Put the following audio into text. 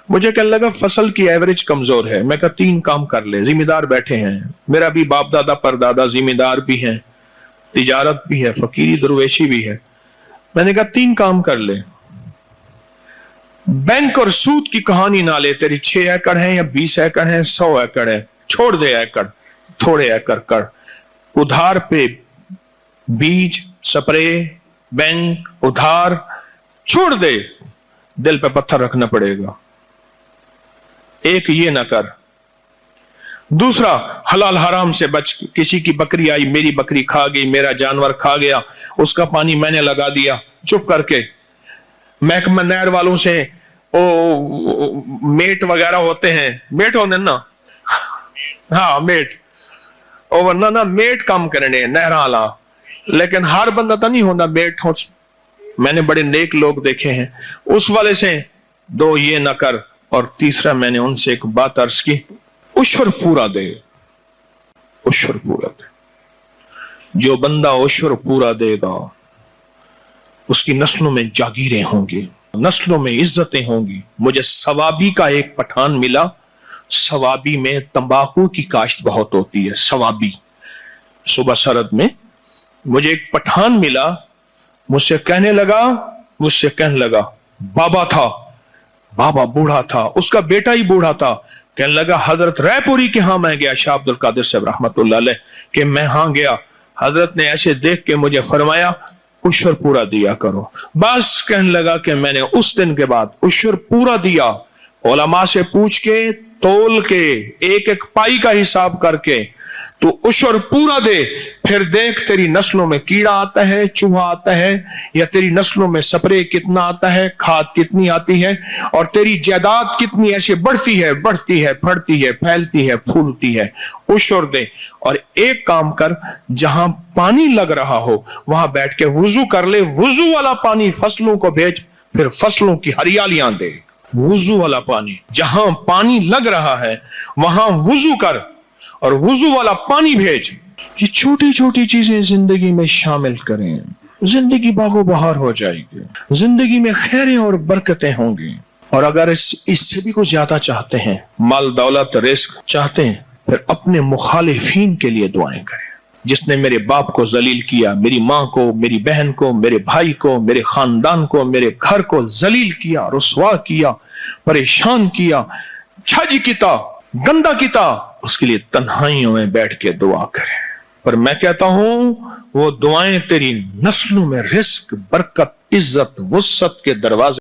मुझे कहने लगा फसल की एवरेज कमजोर है। मैं कहा 3 काम कर ले, जिम्मेदार बैठे हैं, मेरा भी बाप दादा परदादा जिम्मेदार भी हैं, तिजारत भी है, फकीरी दरवेशी भी है। मैंने कहा 3 काम कर ले, बैंक और सूद की कहानी ना ले, तेरी 6 एकड़ है या 20 एकड़ है, 100 एकड़ है, छोड़ दे एकड़, थोड़े एकड़ कर, उधार पे बीज, स्प्रे, बैंक, उधार छोड़ दे, दिल पे पत्थर रखना पड़ेगा। एक ये ना कर। दूसरा, हलाल हराम से बच। किसी की बकरी आई, मेरी बकरी खा गई, मेरा जानवर खा गया, उसका पानी मैंने लगा दिया चुप करके। महकमा नहर वालों से मेट वगैरह होते हैं, मेट होने ना, हाँ मेट, और वरना ना मेट काम करने नहर वाला, लेकिन हर बंदा तो नहीं होता मेट हो। मैंने बड़े नेक लोग देखे हैं। उस वाले से 2 ये ना कर। और तीसरा, मैंने उनसे एक बात अर्ज की, उशर पूरा दे, उशर पूरा दे। जो बंदा उशर पूरा देगा उसकी नस्लों में जागीरें होंगी, नस्लों में इज्जतें होंगी। मुझे सवाबी का एक पठान मिला। सवाबी में तंबाकू की काश्त बहुत होती है। सवाबी सुबह सरद में मुझे एक पठान मिला। मुझसे कहने लगा, बाबा था, बाबा बूढ़ा था, उसका बेटा ही बूढ़ा था। कहने लगा, हजरत रायपुरी के यहां मैं गया, शाह अब्दुल कादिर साहब रहमतुल्लाह अलैह के मैं यहां गया। हजरत ने ऐसे देख के मुझे फरमाया, उशर पूरा दिया करो। बस कहने लगा कि मैंने उस दिन के बाद उशर पूरा दिया। उलमा से पूछ के, तोल के, एक एक पाई का हिसाब करके तो उशर पूरा दे। फिर देख तेरी नस्लों में कीड़ा आता है, चूहा आता है, या तेरी नस्लों में स्प्रे कितना आता है, खाद कितनी आती है, और तेरी जायदाद कितनी ऐसे बढ़ती है, फड़ती है, फैलती है, फूलती है। उशर दे। और एक काम कर, जहां पानी लग रहा हो वहां बैठ के वुजू कर ले, वुजू वाला पानी फसलों को भेज, फिर फसलों की हरियालियां दे। वुजू वाला पानी, जहां पानी लग रहा है वहां वुजू कर और वुजू वाला पानी भेज। ये छोटी छोटी चीजें जिंदगी में शामिल करें, जिंदगी बागो बहार हो जाएगी, जिंदगी में खैरें और बरकतें होंगी। और अगर इससे भी कुछ ज्यादा चाहते हैं, माल दौलत रिस्क चाहते हैं, फिर अपने मुखालिफीन के लिए दुआएं करें। जिसने मेरे बाप को जलील किया, मेरी माँ को, मेरी बहन को, मेरे भाई को, मेरे खानदान को, मेरे घर को जलील किया, रुसवा किया, परेशान किया, छज किया, गंदा किया, उसके लिए तन्हाइयों में बैठ के दुआ करें। पर मैं कहता हूं, वो दुआएं तेरी नस्लों में रिस्क, बरकत, इज्जत, वुसअत के दरवाजे